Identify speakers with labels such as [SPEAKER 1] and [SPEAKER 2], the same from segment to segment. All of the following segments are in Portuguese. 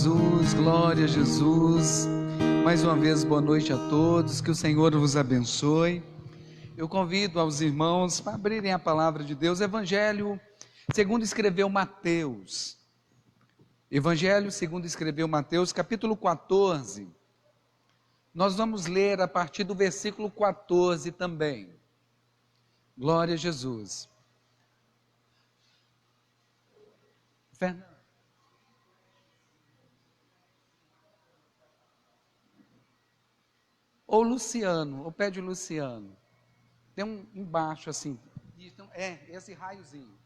[SPEAKER 1] Jesus, glória a Jesus. Mais uma vez, boa noite a todos, que o Senhor vos abençoe. Eu convido aos irmãos para abrirem a palavra de Deus, Evangelho segundo escreveu Mateus. Evangelho segundo escreveu Mateus, capítulo 14. Nós vamos ler a partir do versículo 14 também. Glória a Jesus. Fernando. Ou Luciano, ou pede o Luciano. Tem um embaixo assim. Esse raiozinho.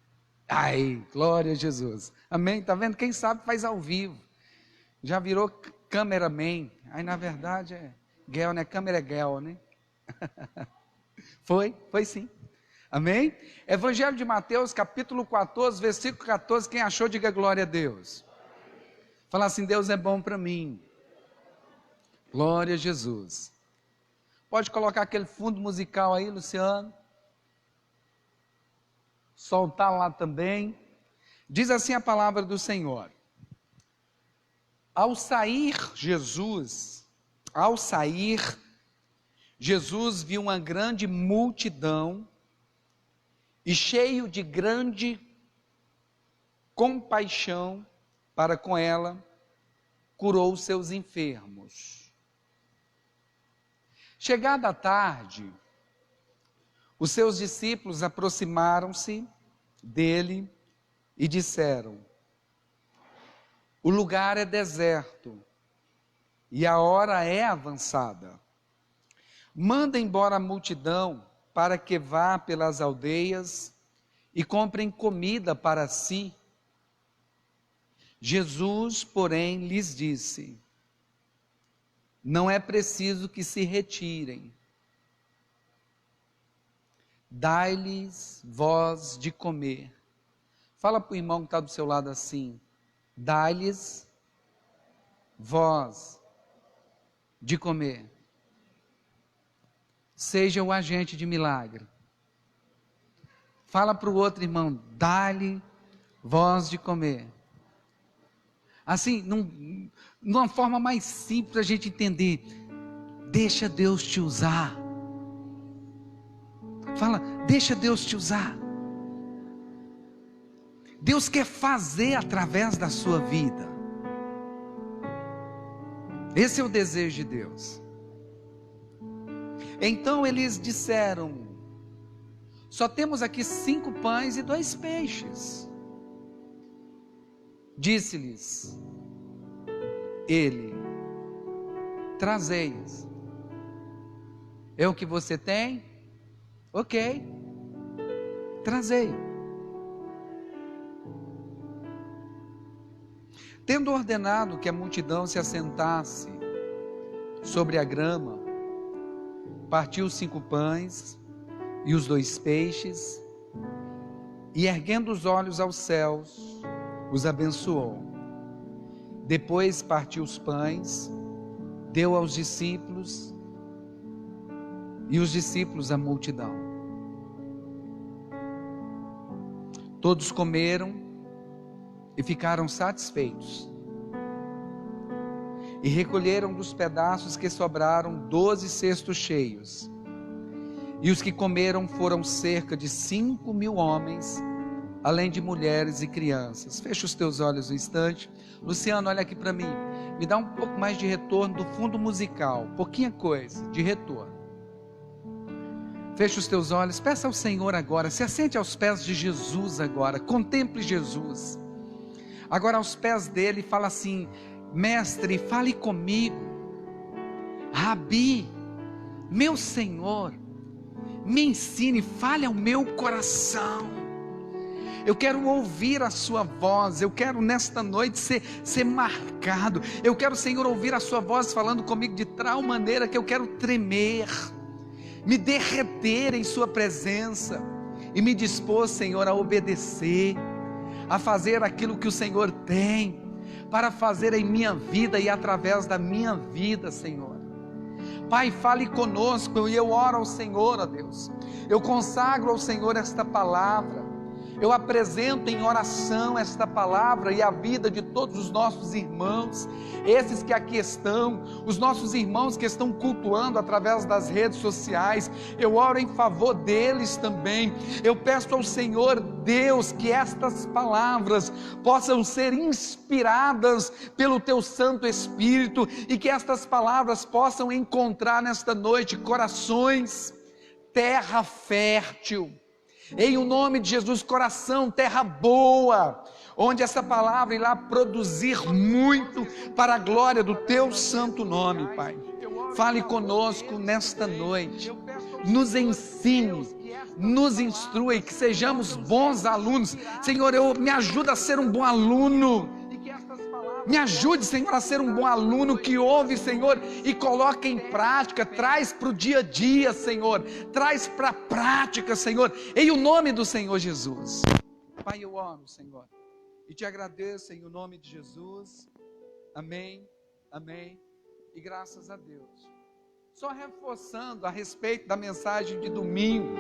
[SPEAKER 1] Ai, glória a Jesus. Amém? Tá vendo? Quem sabe faz ao vivo. Já virou cameraman. Aí na verdade é Gel, né? Câmera é Gel, né? Foi sim. Amém? Evangelho de Mateus, capítulo 14, versículo 14. Quem achou, diga glória a Deus. Fala assim: Deus é bom para mim. Glória a Jesus. Pode colocar aquele fundo musical aí, Luciano. Soltar lá também. Diz assim a palavra do Senhor. Ao sair, Jesus viu uma grande multidão e, cheio de grande compaixão para com ela, curou os seus enfermos. Chegada a tarde, os seus discípulos aproximaram-se dele e disseram: o lugar é deserto e a hora é avançada. Manda embora a multidão para que vá pelas aldeias e comprem comida para si. Jesus, porém, lhes disse: não é preciso que se retirem. Dai-lhes vós de comer. Fala para o irmão que está do seu lado assim: dai-lhes vós de comer. Seja o agente de milagre. Fala para o outro irmão: dai-lhe vós de comer. Assim, numa forma mais simples a gente entender. Deixa Deus te usar. Fala: deixa Deus te usar. Deus quer fazer através da sua vida. Esse é o desejo de Deus. Então eles disseram: só temos aqui 5 pães e 2 peixes. Disse-lhes ele: trazei-os. É o que você tem? Ok, trazei. Tendo ordenado que a multidão se assentasse sobre a grama, partiu os 5 pães e os 2 peixes, e erguendo os olhos aos céus, os abençoou. Depois partiu os pães, deu aos discípulos, e os discípulos à multidão. Todos comeram e ficaram satisfeitos. E recolheram dos pedaços que sobraram 12 cestos cheios. E os que comeram foram cerca de 5.000 homens, além de mulheres e crianças. Fecha os teus olhos um instante. Luciano, olha aqui para mim. Me dá um pouco mais de retorno do fundo musical. Pouquinha coisa de retorno. Fecha os teus olhos. Peça ao Senhor agora. Se assente aos pés de Jesus agora. Contemple Jesus. Agora aos pés dele fala assim: mestre, fale comigo. Rabi, meu Senhor, me ensine, fale ao meu coração. Eu quero ouvir a sua voz. Eu quero nesta noite ser marcado. Eu quero, Senhor, ouvir a sua voz falando comigo de tal maneira que eu quero tremer, me derreter em sua presença e me dispor, Senhor, a obedecer, a fazer aquilo que o Senhor tem para fazer em minha vida e através da minha vida, Senhor. Pai, fale conosco. E eu oro ao Senhor, ó Deus, eu consagro ao Senhor esta palavra. Eu apresento em oração esta palavra e a vida de todos os nossos irmãos, esses que aqui estão, os nossos irmãos que estão cultuando através das redes sociais. Eu oro em favor deles também. Eu peço ao Senhor Deus que estas palavras possam ser inspiradas pelo Teu Santo Espírito e que estas palavras possam encontrar nesta noite corações, terra fértil. Em o nome de Jesus, coração, terra boa, onde essa palavra irá produzir muito para a glória do Teu santo nome, Pai. Fale conosco nesta noite, nos ensine, nos instrua e que sejamos bons alunos. Senhor, me ajuda a ser um bom aluno. Me ajude, Senhor, a ser um bom aluno que ouve, Senhor, e coloca em prática, traz para o dia a dia, Senhor, traz para a prática, Senhor, em o nome do Senhor Jesus. Pai, eu oro, Senhor, e te agradeço em o nome de Jesus. Amém, amém, e graças a Deus. Só reforçando a respeito da mensagem de domingo,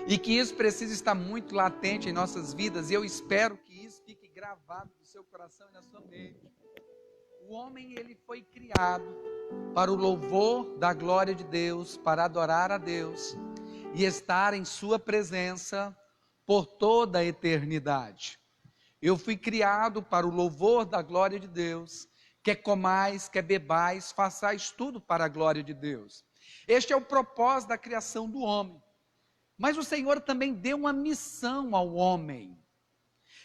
[SPEAKER 1] e que isso precisa estar muito latente em nossas vidas, e eu espero que isso fique gravado no seu coração e na sua mente. O homem, ele foi criado para o louvor da glória de Deus, para adorar a Deus e estar em sua presença por toda a eternidade. Eu fui criado para o louvor da glória de Deus, quer comais, quer bebais, façais tudo para a glória de Deus. Este é o propósito da criação do homem. Mas o Senhor também deu uma missão ao homem.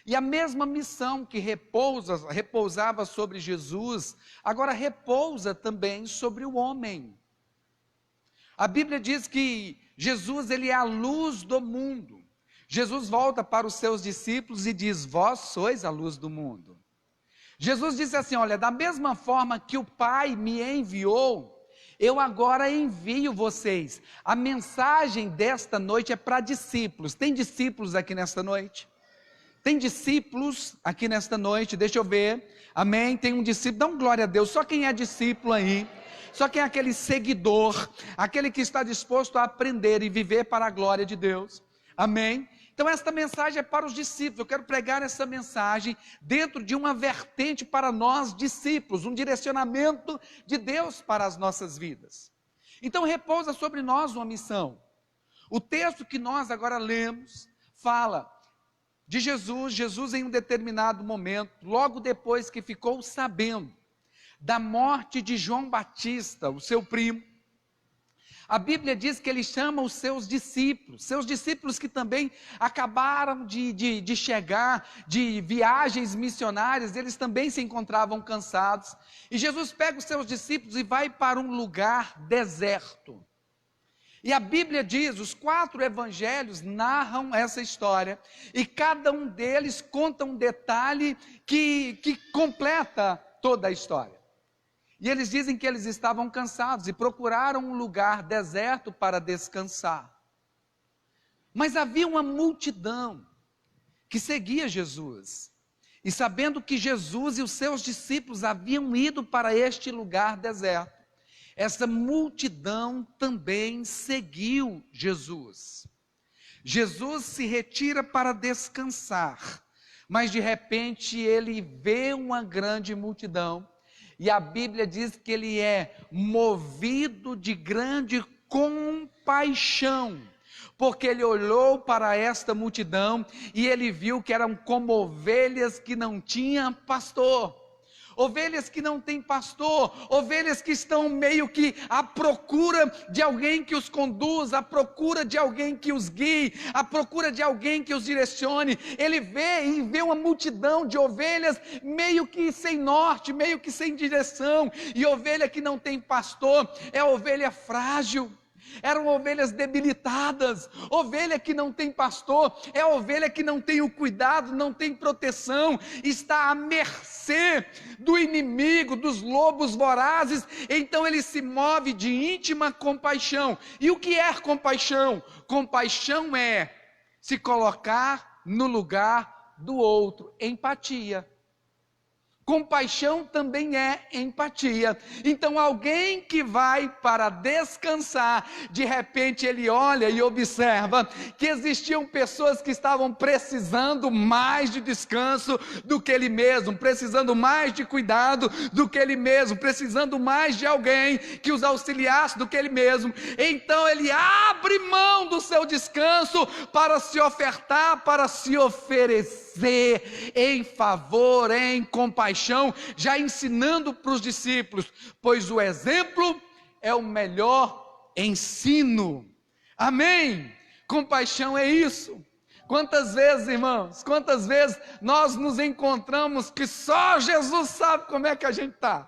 [SPEAKER 1] E a mesma missão que repousava sobre Jesus, agora repousa também sobre o homem. A Bíblia diz que Jesus, ele é a luz do mundo. Jesus volta para os seus discípulos e diz: vós sois a luz do mundo. Jesus disse assim: olha, da mesma forma que o Pai me enviou, eu agora envio vocês. A mensagem desta noite é para discípulos. Tem discípulos aqui nesta noite? Tem discípulos aqui nesta noite? Deixa eu ver. Amém? Tem um discípulo. Dá um glória a Deus. Só quem é discípulo aí. Só quem é aquele seguidor. Aquele que está disposto a aprender e viver para a glória de Deus. Amém? Então esta mensagem é para os discípulos. Eu quero pregar essa mensagem dentro de uma vertente para nós discípulos. Um direcionamento de Deus para as nossas vidas. Então repousa sobre nós uma missão. O texto que nós agora lemos fala de Jesus. Jesus em um determinado momento, logo depois que ficou sabendo da morte de João Batista, o seu primo, a Bíblia diz que ele chama os seus discípulos que também acabaram de chegar de viagens missionárias, eles também se encontravam cansados, e Jesus pega os seus discípulos e vai para um lugar deserto. E a Bíblia diz, os 4 evangelhos narram essa história, e cada um deles conta um detalhe que completa toda a história. E eles dizem que eles estavam cansados e procuraram um lugar deserto para descansar. Mas havia uma multidão que seguia Jesus. E sabendo que Jesus e os seus discípulos haviam ido para este lugar deserto, essa multidão também seguiu Jesus. Jesus se retira para descansar, mas de repente ele vê uma grande multidão, e a Bíblia diz que ele é movido de grande compaixão, porque ele olhou para esta multidão e ele viu que eram como ovelhas que não tinham pastor. Ovelhas que não têm pastor, ovelhas que estão meio que à procura de alguém que os conduza, à procura de alguém que os guie, à procura de alguém que os direcione. Ele vê uma multidão de ovelhas meio que sem norte, meio que sem direção, e ovelha que não tem pastor é ovelha frágil. Eram ovelhas debilitadas. Ovelha que não tem pastor é ovelha que não tem o cuidado, não tem proteção, está à mercê do inimigo, dos lobos vorazes. Então ele se move de íntima compaixão. E o que é compaixão? Compaixão é se colocar no lugar do outro, empatia. Compaixão também é empatia. Então alguém que vai para descansar, de repente ele olha e observa que existiam pessoas que estavam precisando mais de descanso do que ele mesmo, precisando mais de cuidado do que ele mesmo, precisando mais de alguém que os auxiliasse do que ele mesmo. Então ele abre mão do seu descanso para se ofertar, para se oferecer em favor, em compaixão, já ensinando para os discípulos, pois o exemplo é o melhor ensino. Amém? Compaixão é isso. Quantas vezes, irmãos, quantas vezes nós nos encontramos que só Jesus sabe como é que a gente está,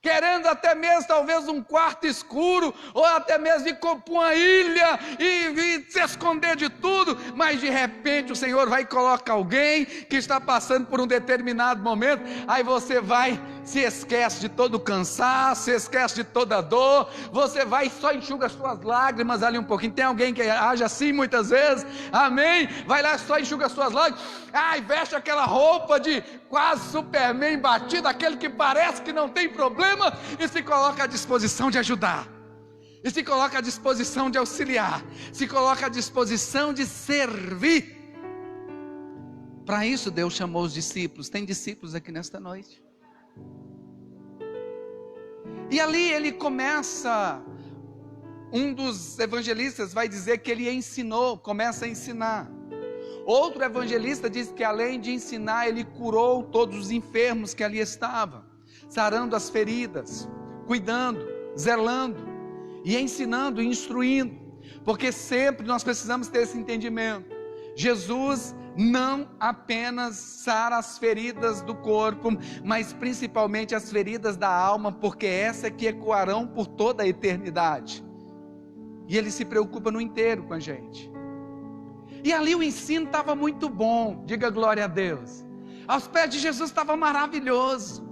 [SPEAKER 1] querendo até mesmo talvez um quarto escuro, ou até mesmo ir para uma ilha e se esconder de tudo, mas de repente o Senhor vai e coloca alguém que está passando por um determinado momento, aí você vai, se esquece de todo o cansaço, se esquece de toda a dor, você vai e só enxuga as suas lágrimas ali um pouquinho. Tem alguém que age assim muitas vezes, amém? Vai lá, só enxuga as suas lágrimas, veste aquela roupa de quase Superman batido, aquele que parece que não tem problema, e se coloca à disposição de ajudar, e se coloca à disposição de auxiliar, se coloca à disposição de servir. Para isso Deus chamou os discípulos. Tem discípulos aqui nesta noite? E ali ele começa, um dos evangelistas vai dizer que ele ensinou, começa a ensinar. Outro evangelista diz que além de ensinar, ele curou todos os enfermos que ali estavam, sarando as feridas, cuidando, zelando, e ensinando, e instruindo, porque sempre nós precisamos ter esse entendimento. Jesus não apenas sara as feridas do corpo, mas principalmente as feridas da alma, porque essa que ecoarão por toda a eternidade, e Ele se preocupa no inteiro com a gente. E ali o ensino estava muito bom, diga glória a Deus. Aos pés de Jesus estava maravilhoso,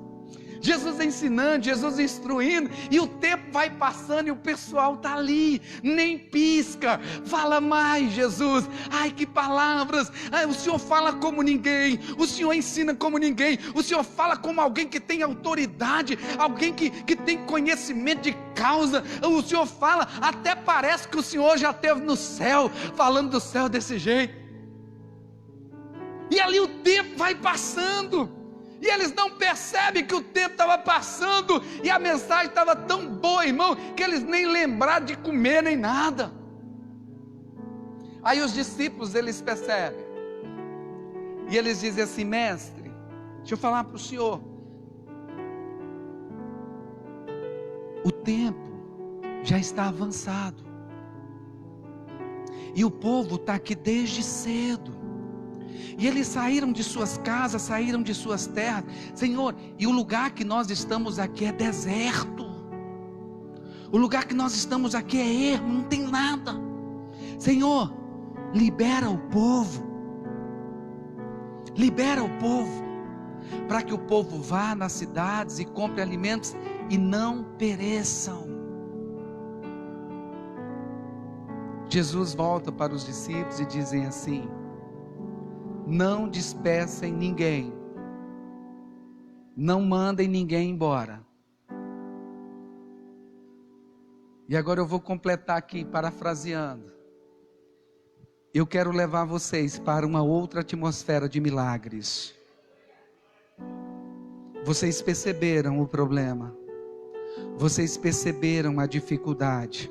[SPEAKER 1] Jesus ensinando, Jesus instruindo, e o tempo vai passando e o pessoal está ali, nem pisca. Fala mais, Jesus, ai que palavras, o Senhor fala como ninguém, o Senhor ensina como ninguém, o Senhor fala como alguém que tem autoridade, alguém que tem conhecimento de causa, o Senhor fala, até parece que o Senhor já esteve no céu, falando do céu desse jeito. E ali o tempo vai passando, e eles não percebem que o tempo estava passando, e a mensagem estava tão boa, irmão, que eles nem lembraram de comer nem nada. Aí os discípulos, eles percebem, e eles dizem assim: mestre, deixa eu falar para o senhor, o tempo já está avançado, e o povo está aqui desde cedo, e eles saíram de suas casas, saíram de suas terras, Senhor, e o lugar que nós estamos aqui é deserto, o lugar que nós estamos aqui é ermo, não tem nada. Senhor, libera o povo, para que o povo vá nas cidades e compre alimentos e não pereçam. Jesus volta para os discípulos e dizem assim: não dispersem ninguém, não mandem ninguém embora. E agora eu vou completar aqui, parafraseando. Eu quero levar vocês para uma outra atmosfera de milagres. Vocês perceberam o problema, vocês perceberam a dificuldade,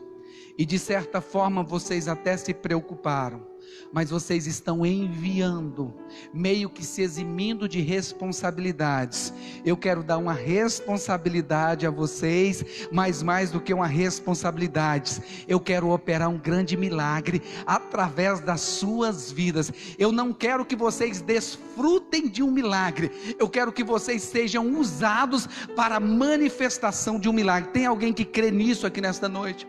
[SPEAKER 1] e de certa forma vocês até se preocuparam, mas vocês estão enviando, meio que se eximindo de responsabilidades. Eu quero dar uma responsabilidade a vocês, mas mais do que uma responsabilidade, eu quero operar um grande milagre através das suas vidas. Eu não quero que vocês desfrutem de um milagre, eu quero que vocês sejam usados para a manifestação de um milagre. Tem alguém que crê nisso aqui nesta noite?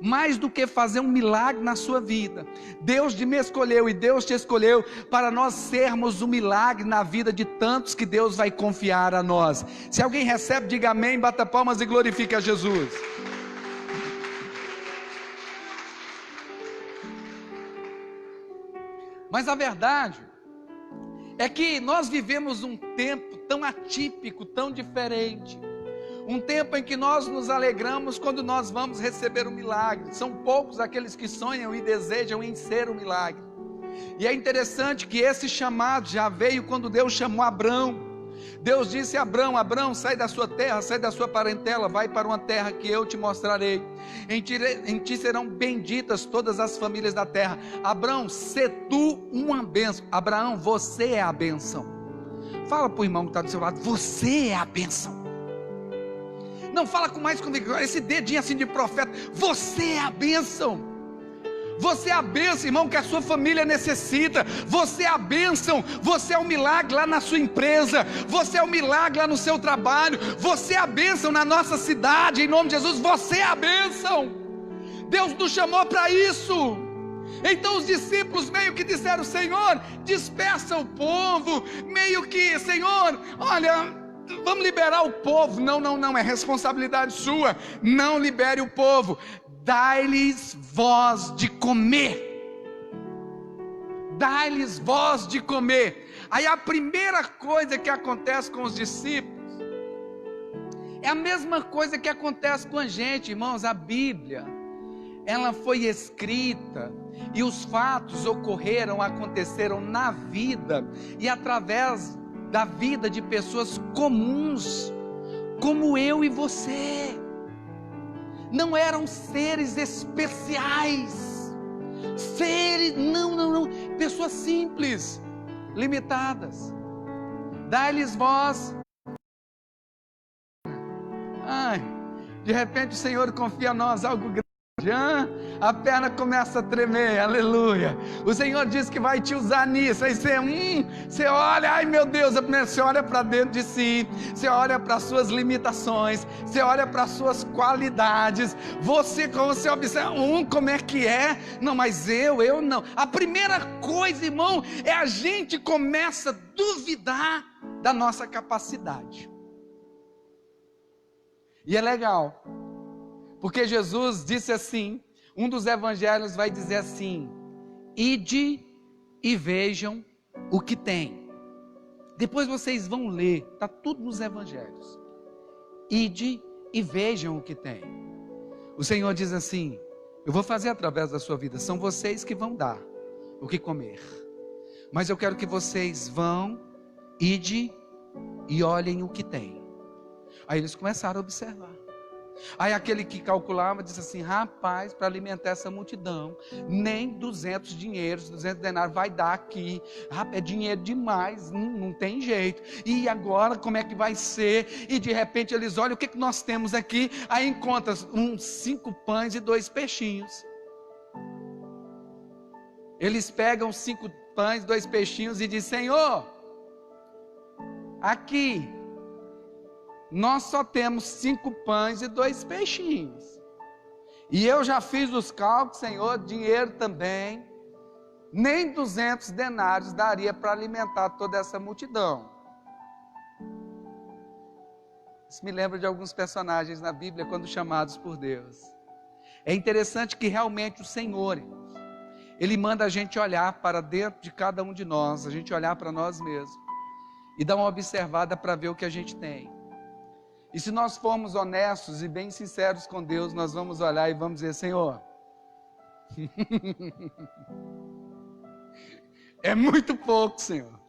[SPEAKER 1] Mais do que fazer um milagre na sua vida, Deus me escolheu e Deus te escolheu para nós sermos um milagre na vida de tantos que Deus vai confiar a nós. Se alguém recebe, diga amém, bata palmas e glorifique a Jesus. Mas a verdade é que nós vivemos um tempo tão atípico, tão diferente. Um tempo em que nós nos alegramos quando nós vamos receber um milagre. São poucos aqueles que sonham e desejam em ser um milagre. E é interessante que esse chamado já veio quando Deus chamou Abrão. Deus disse a Abrão: Abrão, sai da sua terra, sai da sua parentela, vai para uma terra que eu te mostrarei. Em ti serão benditas todas as famílias da terra. Abrão, sê tu uma bênção. Abraão, você é a bênção. Fala para o irmão que está do seu lado: você é a bênção. Não, fala com mais convicção, esse dedinho assim de profeta: você é a bênção. Você é a bênção, irmão, que a sua família necessita. Você é a bênção. Você é o milagre lá na sua empresa. Você é o milagre lá no seu trabalho. Você é a bênção na nossa cidade. Em nome de Jesus, você é a bênção. Deus nos chamou para isso. Então os discípulos meio que disseram: Senhor, dispersa o povo. Meio que: Senhor, olha, vamos liberar o povo. Não, é responsabilidade sua. Não libere o povo. Dai-lhes voz de comer. Dai-lhes voz de comer. Aí a primeira coisa que acontece com os discípulos é a mesma coisa que acontece com a gente, irmãos. A Bíblia, ela foi escrita e os fatos aconteceram na vida e através da vida de pessoas comuns, como eu e você. Não eram seres especiais, não, pessoas simples, limitadas. Dá-lhes voz. De repente o Senhor confia a nós algo grande. A perna começa a tremer, aleluia. O Senhor diz que vai te usar nisso. Aí você olha, ai meu Deus, você olha para dentro de si, você olha para as suas limitações, você olha para as suas qualidades, você observa, como é que é? Não, mas eu não. A primeira coisa, irmão, é a gente começa a duvidar da nossa capacidade. E é legal, porque Jesus disse assim, um dos evangelhos vai dizer assim: ide e vejam o que tem. Depois vocês vão ler, está tudo nos evangelhos. Ide e vejam o que tem. O Senhor diz assim: eu vou fazer através da sua vida, são vocês que vão dar o que comer. Mas eu quero que vocês vão, ide e olhem o que tem. Aí eles começaram a observar. Aí aquele que calculava disse assim: rapaz, para alimentar essa multidão, nem 200 denários vai dar aqui. É dinheiro demais, não tem jeito. E agora como é que vai ser? E de repente eles olham, o que nós temos aqui? Aí encontram 5 pães e 2 peixinhos. Eles pegam 5 pães, 2 peixinhos e dizem: Senhor, aqui nós só temos 5 pães e 2 peixinhos. E eu já fiz os cálculos, Senhor, dinheiro também. Nem 200 denários daria para alimentar toda essa multidão. Isso me lembra de alguns personagens na Bíblia quando chamados por Deus. É interessante que realmente o Senhor, Ele manda a gente olhar para dentro de cada um de nós, a gente olhar para nós mesmos e dar uma observada para ver o que a gente tem. E se nós formos honestos e bem sinceros com Deus, nós vamos olhar e vamos dizer: Senhor, é muito pouco, Senhor.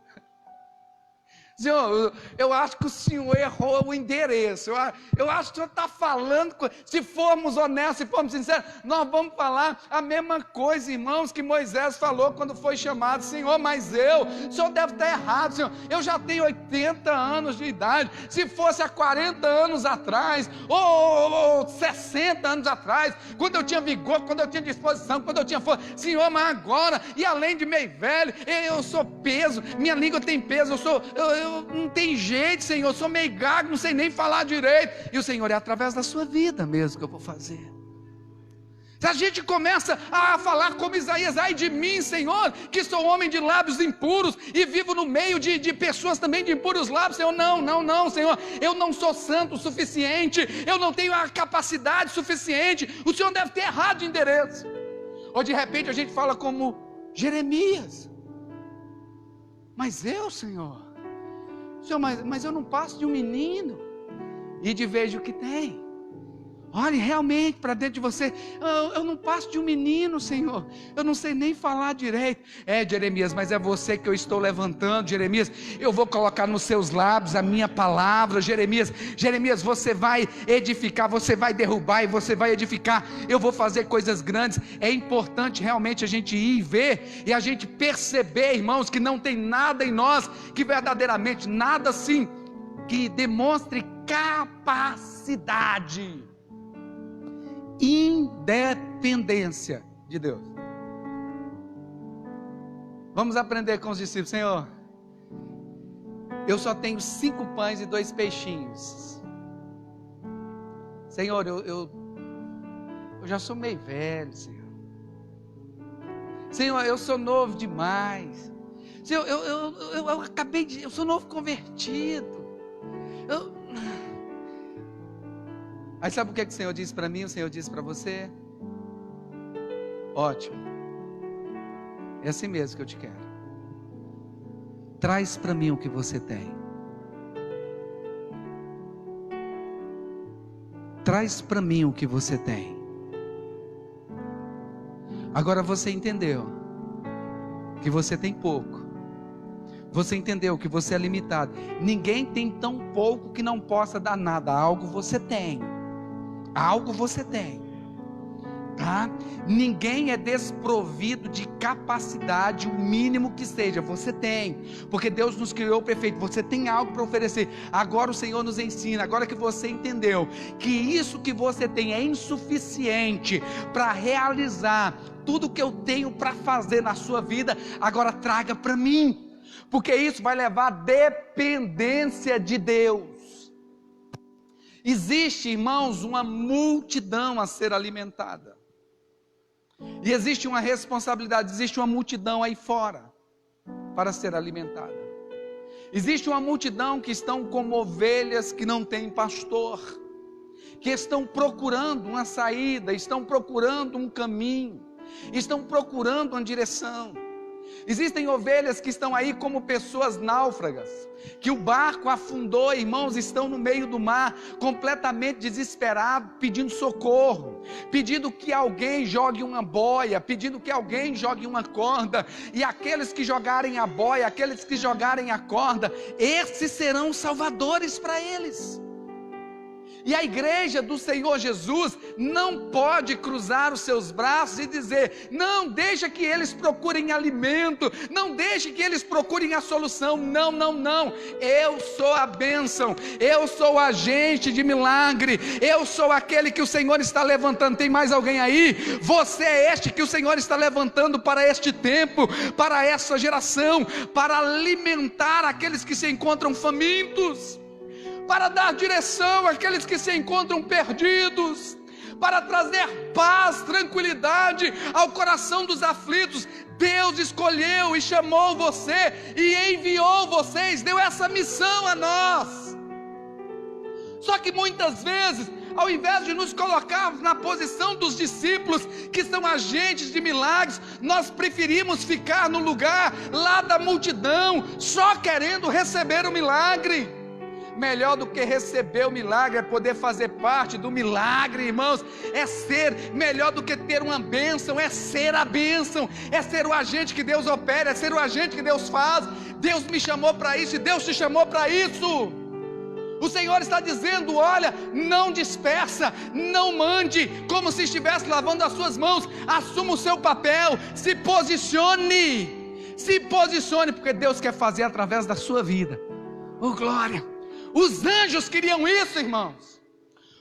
[SPEAKER 1] Senhor, eu acho que o Senhor errou o endereço. Eu acho que o Senhor está falando. Se formos honestos, se formos sinceros, nós vamos falar a mesma coisa, irmãos, que Moisés falou quando foi chamado: Senhor, mas o Senhor deve estar errado, Senhor. Eu já tenho 80 anos de idade. Se fosse há 40 anos atrás, ou 60 anos atrás, quando eu tinha vigor, quando eu tinha disposição, quando eu tinha força, Senhor, mas agora, e além de meio velho, eu sou peso, minha língua tem peso, eu não tem jeito, Senhor, eu sou meio gago, não sei nem falar direito. E o Senhor: é através da sua vida mesmo que eu vou fazer. Se a gente começa a falar como Isaías: ai de mim, Senhor, que sou homem de lábios impuros e vivo no meio de pessoas também de impuros lábios. Senhor, não, Senhor, eu não sou santo o suficiente, eu não tenho a capacidade suficiente. O Senhor deve ter errado de endereço. Ou de repente a gente fala como Jeremias: Mas eu, Senhor, mas eu não passo de um menino. E de veja o que tem. Olhe realmente para dentro de você. Eu não passo de um menino, Senhor. Eu não sei nem falar direito. Jeremias, mas é você que eu estou levantando, Jeremias. Eu vou colocar nos seus lábios a minha palavra, Jeremias. Jeremias, você vai edificar, você vai derrubar e você vai edificar. Eu vou fazer coisas grandes. É importante realmente a gente ir e ver e a gente perceber, irmãos, que não tem nada em nós que verdadeiramente, nada assim, que demonstre capacidade, independência de Deus. Vamos aprender com os discípulos. Senhor, eu só tenho 5 pães e 2 peixinhos. Senhor, eu já sou meio velho, Senhor. Senhor, eu sou novo demais. Senhor, eu sou novo convertido. Aí sabe o que o Senhor disse para mim? O Senhor disse para você: ótimo, é assim mesmo que eu te quero. Traz para mim o que você tem. Traz para mim o que você tem. Agora você entendeu que você tem pouco. Você entendeu que você é limitado. Ninguém tem tão pouco que não possa dar nada. Algo você tem. Algo você tem, tá? Ninguém é desprovido de capacidade, o mínimo que seja, você tem, porque Deus nos criou perfeito, você tem algo para oferecer. Agora o Senhor nos ensina, agora que você entendeu que isso que você tem é insuficiente para realizar tudo que eu tenho para fazer na sua vida, agora traga para mim, porque isso vai levar à dependência de Deus. Existe, irmãos, uma multidão a ser alimentada. E existe uma responsabilidade, existe uma multidão aí fora para ser alimentada. Existe uma multidão que estão como ovelhas que não têm pastor, que estão procurando uma saída, estão procurando um caminho, estão procurando uma direção. Existem ovelhas que estão aí como pessoas náufragas, que o barco afundou, irmãos, estão no meio do mar, completamente desesperados, pedindo socorro, pedindo que alguém jogue uma boia, pedindo que alguém jogue uma corda, e aqueles que jogarem a boia, aqueles que jogarem a corda, esses serão salvadores para eles. E a igreja do Senhor Jesus não pode cruzar os seus braços e dizer: não, deixa que eles procurem alimento, não deixe que eles procurem a solução. Não, não, não, eu sou a bênção, eu sou o agente de milagre, eu sou aquele que o Senhor está levantando. Tem mais alguém aí? Você é este que o Senhor está levantando para este tempo, para essa geração, para alimentar aqueles que se encontram famintos, para dar direção àqueles que se encontram perdidos, para trazer paz, tranquilidade ao coração dos aflitos. Deus escolheu e chamou você e enviou vocês, deu essa missão a nós. Só que muitas vezes, ao invés de nos colocarmos na posição dos discípulos, que são agentes de milagres, nós preferimos ficar no lugar lá da multidão, só querendo receber o milagre. Melhor do que receber o milagre é poder fazer parte do milagre, irmãos. É ser, melhor do que ter uma bênção, é ser a bênção, é ser o agente que Deus opera, é ser o agente que Deus faz. Deus me chamou para isso e Deus te chamou para isso. O Senhor está dizendo: olha, não dispersa, não mande como se estivesse lavando as suas mãos. Assuma o seu papel, se posicione, porque Deus quer fazer através da sua vida. Oh glória! Os anjos queriam isso, irmãos.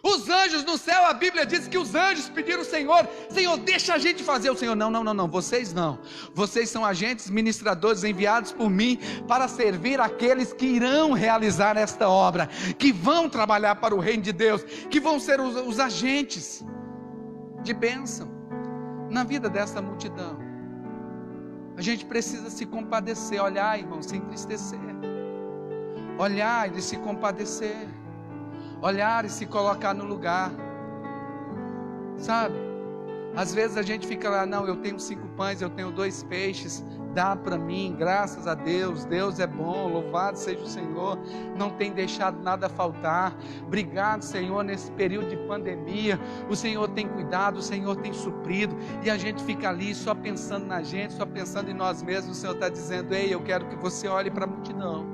[SPEAKER 1] Os anjos no céu, a Bíblia diz que os anjos pediram ao Senhor: Senhor, deixa a gente fazer. O Senhor: não, vocês não. Vocês são agentes ministradores enviados por mim para servir aqueles que irão realizar esta obra, que vão trabalhar para o reino de Deus, que vão ser os agentes de bênção na vida dessa multidão. A gente precisa se compadecer, olhar, irmão, se entristecer, olhar e se compadecer, olhar e se colocar no lugar, sabe? Às vezes a gente fica lá: não, eu tenho 5 pães, eu tenho 2 peixes. dá para mim, graças a Deus, Deus é bom, louvado seja o Senhor, não tem deixado nada faltar. Obrigado, Senhor, nesse período de pandemia, o Senhor tem cuidado, o Senhor tem suprido, e a gente fica ali só pensando na gente, só pensando em nós mesmos. O Senhor está dizendo: ei, eu quero que você olhe para a multidão,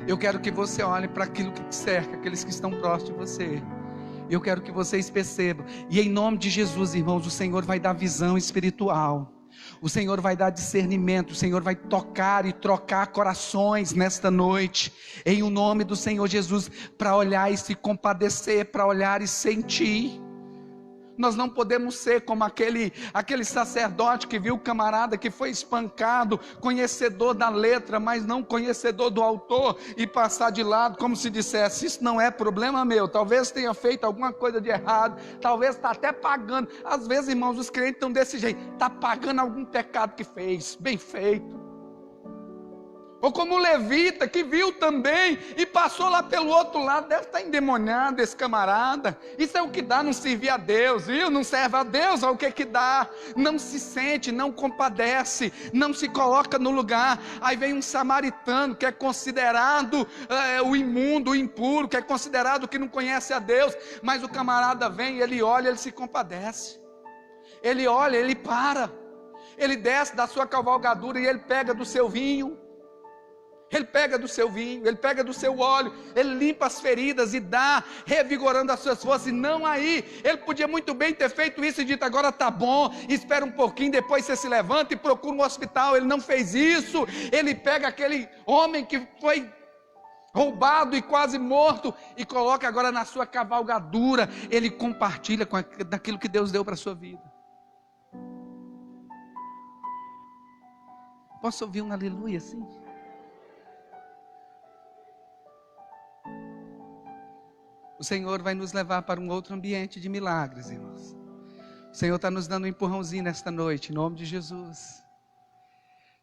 [SPEAKER 1] eu quero que você olhe para aquilo que te cerca, aqueles que estão próximos de você. Eu quero que vocês percebam, e em nome de Jesus, irmãos, o Senhor vai dar visão espiritual, o Senhor vai dar discernimento, o Senhor vai tocar e trocar corações nesta noite, em o nome do Senhor Jesus, para olhar e se compadecer, para olhar e sentir. Nós não podemos ser como aquele sacerdote que viu o camarada que foi espancado, conhecedor da letra, mas não conhecedor do autor, e passar de lado como se dissesse: isso não é problema meu, talvez tenha feito alguma coisa de errado, talvez está até pagando. Às vezes, irmãos, os crentes estão desse jeito, está pagando algum pecado que fez, bem feito. Ou como o levita, que viu também e passou lá pelo outro lado, deve estar endemoniado esse camarada. Isso é o que dá não servir a Deus, viu? Não serve a Deus, é o que dá. Não se sente, não compadece, não se coloca no lugar. Aí vem um samaritano que é considerado o imundo, o impuro, que é considerado que não conhece a Deus, mas o camarada vem, ele olha, ele se compadece. Ele olha, ele para, ele desce da sua cavalgadura e ele pega do seu vinho. Ele pega do seu vinho, ele pega do seu óleo, ele limpa as feridas e dá, revigorando as suas forças. E não aí, ele podia muito bem ter feito isso e dito: agora está bom, espera um pouquinho, depois você se levanta e procura um hospital. Ele não fez isso. Ele pega aquele homem que foi roubado e quase morto e coloca agora na sua cavalgadura. Ele compartilha daquilo que Deus deu para a sua vida. Posso ouvir um aleluia assim? O Senhor vai nos levar para um outro ambiente de milagres, irmãos. O Senhor está nos dando um empurrãozinho nesta noite, em nome de Jesus.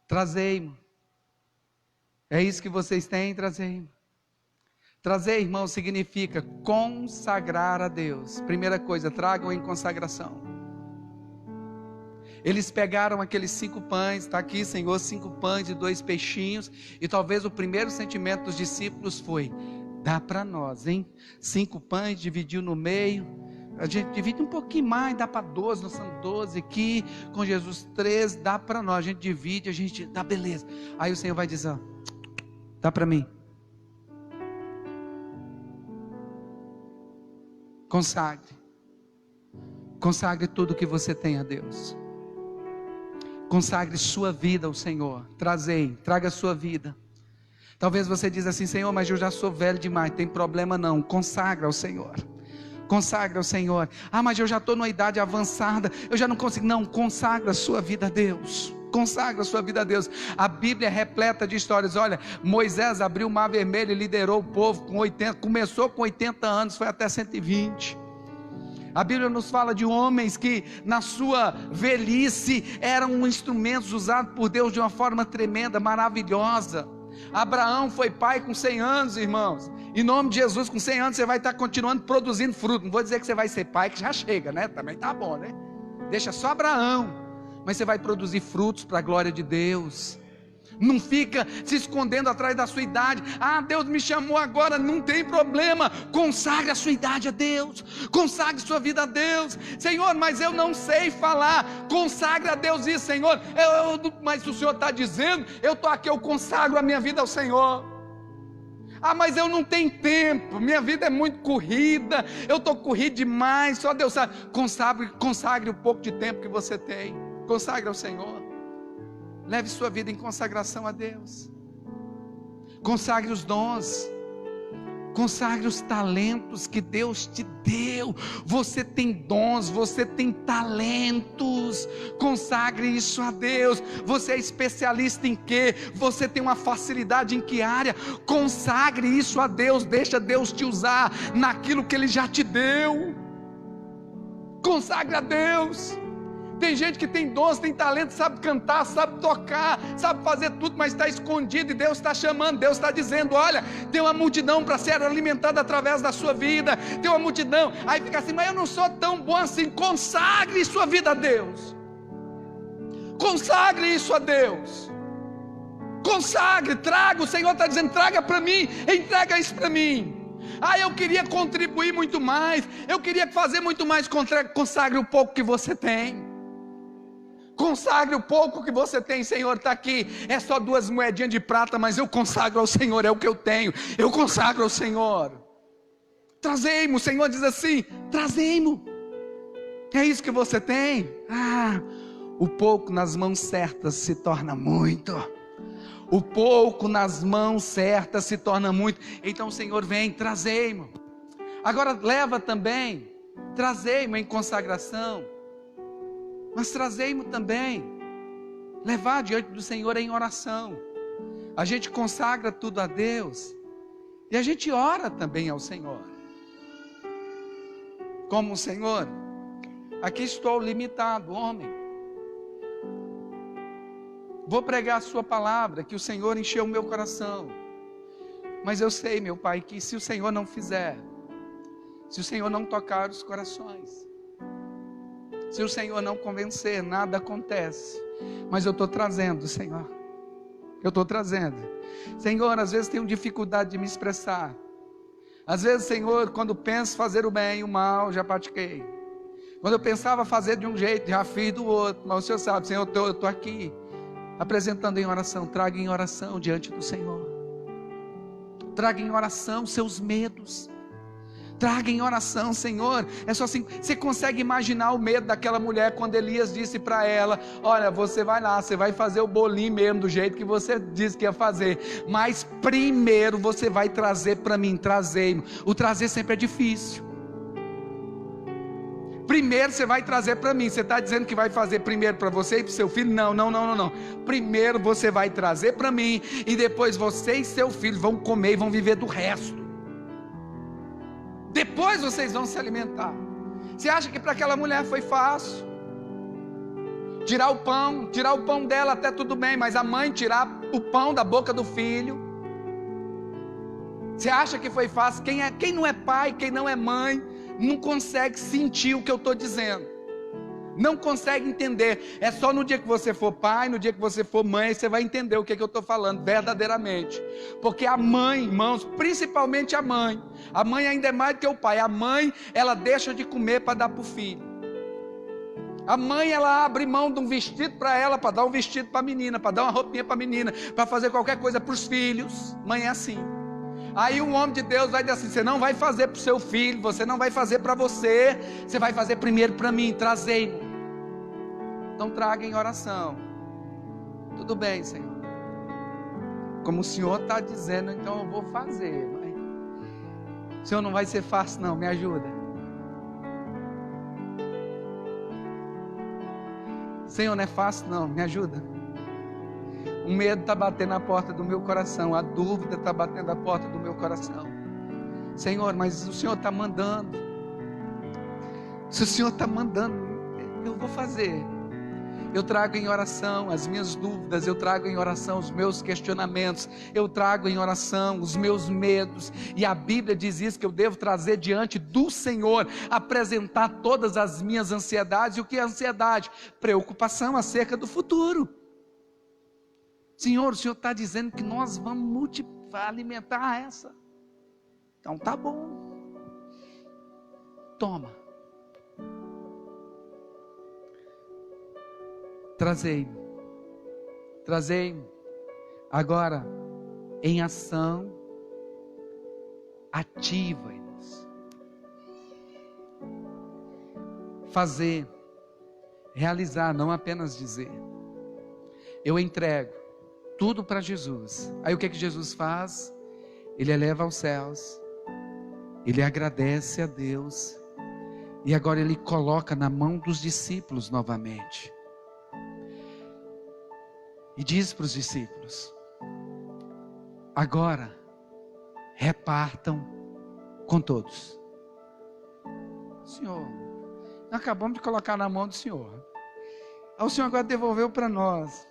[SPEAKER 1] Trazei-mo. É isso que vocês têm, trazei-mo. Trazer, irmão, significa consagrar a Deus. Primeira coisa, tragam em consagração. Eles pegaram aqueles 5 pães, está aqui, Senhor, 5 pães e 2 peixinhos, e talvez o primeiro sentimento dos discípulos foi: dá para nós, hein? 5 pães, dividiu no meio, a gente divide um pouquinho mais, dá para 12, nós são 12 aqui, com Jesus 3, dá para nós, a gente divide, a gente dá, beleza. Aí o Senhor vai dizer: ó, dá para mim. Consagre tudo que você tem a Deus. Consagre sua vida ao Senhor. Traga a sua vida. Talvez você diz assim: Senhor, mas eu já sou velho demais. Tem problema não, consagra ao Senhor. Consagra ao Senhor. Ah, mas eu já estou numa idade avançada, eu já não consigo. Não, consagra a sua vida a Deus. Consagra a sua vida a Deus. A Bíblia é repleta de histórias. Olha, Moisés abriu o mar vermelho e liderou o povo com 80, começou com 80 anos, foi até 120. A Bíblia nos fala de homens que na sua velhice eram instrumentos usados por Deus de uma forma tremenda, maravilhosa. Abraão foi pai com 100 anos, irmãos. Em nome de Jesus, com 100 anos você vai estar continuando produzindo fruto. Não vou dizer que você vai ser pai, que já chega, né? Também tá bom, né? Deixa só Abraão. Mas você vai produzir frutos para a glória de Deus. Não fica se escondendo atrás da sua idade. Ah, Deus me chamou agora, não tem problema. Consagre a sua idade a Deus. Consagre sua vida a Deus. Senhor, mas eu não sei falar. Consagre a Deus isso, Senhor. Mas o Senhor está dizendo, eu estou aqui, eu consagro a minha vida ao Senhor. Ah, mas eu não tenho tempo, minha vida é muito corrida, eu estou corrido demais, só Deus sabe. Consagre o pouco de tempo que você tem. Consagre ao Senhor. Leve sua vida em consagração a Deus. Consagre os dons. Consagre os talentos que Deus te deu. Você tem dons, você tem talentos. Consagre isso a Deus. Você é especialista em quê? Você tem uma facilidade em que área? Consagre isso a Deus. Deixa Deus te usar naquilo que Ele já te deu. Consagre a Deus. Tem gente que tem dons, tem talento, sabe cantar, sabe tocar, sabe fazer tudo, mas está escondido, e Deus está chamando, Deus está dizendo: olha, tem uma multidão para ser alimentada através da sua vida, tem uma multidão. Aí fica assim: mas eu não sou tão bom assim. Consagre sua vida a Deus. Consagre isso a Deus. Consagre, traga. O Senhor está dizendo: traga para mim, entrega isso para mim. Eu queria contribuir muito mais, eu queria fazer muito mais. Consagre o pouco que você tem. Consagre o pouco que você tem. Senhor, está aqui, é só 2 moedinhas de prata, mas eu consagro ao Senhor, é o que eu tenho, eu consagro ao Senhor. Trazei-mo, o Senhor diz assim: trazei-mo. É isso que você tem? O pouco nas mãos certas se torna muito. O pouco nas mãos certas se torna muito. Então o Senhor vem: trazei-mo. Agora leva também, trazei-mo em consagração, mas trazei-mo também, levar diante do Senhor em oração. A gente consagra tudo a Deus, e a gente ora também ao Senhor. Como o Senhor: aqui estou limitado, homem. Vou pregar a sua palavra, que o Senhor encheu o meu coração. Mas eu sei, meu Pai, que se o Senhor não fizer, se o Senhor não tocar os corações, se o Senhor não convencer, nada acontece. Mas eu estou trazendo, Senhor. Eu estou trazendo. Senhor, às vezes tenho dificuldade de me expressar. Às vezes, Senhor, quando penso fazer o bem e o mal, já pratiquei. Quando eu pensava fazer de um jeito, já fiz do outro. Mas o Senhor sabe, Senhor, eu estou aqui, apresentando em oração. Traga em oração diante do Senhor. Traga em oração seus medos. Traga em oração, Senhor. É só assim. Você consegue imaginar o medo daquela mulher quando Elias disse para ela: olha, você vai lá, você vai fazer o bolinho mesmo do jeito que você disse que ia fazer, mas primeiro você vai trazer para mim. Trazei-me. O trazer sempre é difícil. Primeiro você vai trazer para mim. Você está dizendo que vai fazer primeiro para você e para o seu filho? Não. Primeiro você vai trazer para mim, e depois você e seu filho vão comer e vão viver do resto. Depois vocês vão se alimentar. Você acha que para aquela mulher foi fácil? Tirar o pão dela até tudo bem, mas a mãe tirar o pão da boca do filho. Você acha que foi fácil? Quem não é pai, quem não é mãe, não consegue sentir o que eu estou dizendo. Não consegue entender. É só no dia que você for pai, no dia que você for mãe, você vai entender o que eu estou falando verdadeiramente. Porque a mãe, irmãos, principalmente a mãe ainda é mais do que o pai. A mãe, ela deixa de comer para dar para o filho. A mãe, ela abre mão de um vestido para ela, para dar um vestido para a menina, para dar uma roupinha para a menina, para fazer qualquer coisa para os filhos. Mãe é assim. Aí o homem de Deus vai dizer assim: você não vai fazer para o seu filho, você não vai fazer para você, você vai fazer primeiro para mim. Trazei-mo. Então traga em oração. Tudo bem, Senhor, como o Senhor está dizendo, então eu vou fazer. Mas Senhor, não vai ser fácil não, me ajuda. Senhor, não é fácil não, me ajuda. O medo está batendo na porta do meu coração, a dúvida está batendo na porta do meu coração. Senhor, mas o Senhor está mandando. Se o Senhor está mandando, eu vou fazer. Eu trago em oração as minhas dúvidas, eu trago em oração os meus questionamentos, eu trago em oração os meus medos, e a Bíblia diz isso, que eu devo trazer diante do Senhor, apresentar todas as minhas ansiedades. E o que é ansiedade? Preocupação acerca do futuro. Senhor, o Senhor está dizendo que nós vamos alimentar essa. Então tá bom. Toma. Trazei-me. Agora, em ação ativa, irmãos. Fazer, realizar, não apenas dizer. Eu entrego tudo para Jesus. Aí o que Jesus faz? Ele eleva aos céus, ele agradece a Deus, e agora ele coloca na mão dos discípulos novamente. E diz para os discípulos: agora repartam com todos. Senhor, nós acabamos de colocar na mão do Senhor. O Senhor agora devolveu para nós.